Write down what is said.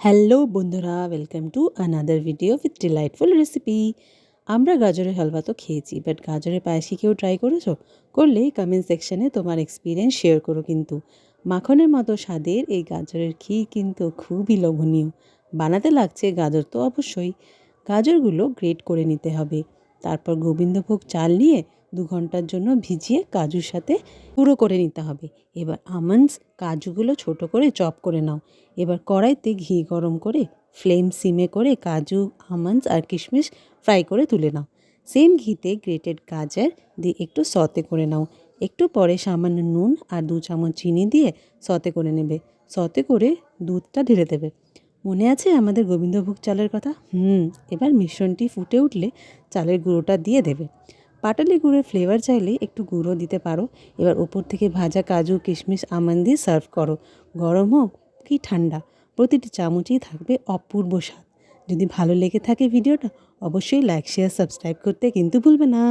Hello বন্ধুরা, welcome to another video with delightful recipe. আমরা গাজরের হালুয়া তো খেয়েছি, বাট গাজরের পায়েস কি কেউ ট্রাই করেছো? করলে কমেন্ট সেকশানে তোমার এক্সপিরিয়েন্স শেয়ার করো। কিন্তু মাখনের মতো স্বাদের এই গাজরের ক্ষীর কিন্তু খুবই লোভনীয়। বানাতে লাগছে গাজর তো অবশ্যই। গাজরগুলো গ্রেট করে নিতে হবে। তারপর গোবিন্দভোগ চাল নিয়ে 2 ঘন্টার জন্য ভিজিয়ে কাজুর সাথে গুঁড়ো করে নিতে হবে। এবার আমন্ডস, কাজুগুলো ছোট করে চপ করে নাও। এবার কড়াইতে ঘি গরম করে ফ্লেম সিমে করে কাজু, আমন্ডস আর কিশমিশ ফ্রাই করে তুলে নাও। সেম ঘিতে গ্রেটেড গাজর দিয়ে একটু সতে করে নাও। একটু পরে সামান্য নুন আর 2 চামচ চিনি দিয়ে সতে করে নেবে। সতে করে দুধটা ঢেলে দেবে। মনে আছে আমাদের গোবিন্দভোগ চালের কথা? এবার মিশ্রণটি ফুটে উঠলে চালের গুঁড়োটা দিয়ে দেবে। পাটালি গুঁড়োর ফ্লেভার চাইলে একটু গুঁড়ো দিতে পারো। এবার উপর থেকে ভাজা কাজু, কিশমিশ, আমন্ড দিয়ে সার্ভ করো। গরম হোক কি ঠান্ডা, প্রতিটি চামচেই থাকবে অপূর্ব স্বাদ। যদি ভালো লেগে থাকে ভিডিওটা, অবশ্যই লাইক, শেয়ার, সাবস্ক্রাইব করতে কিন্তু ভুলবে না।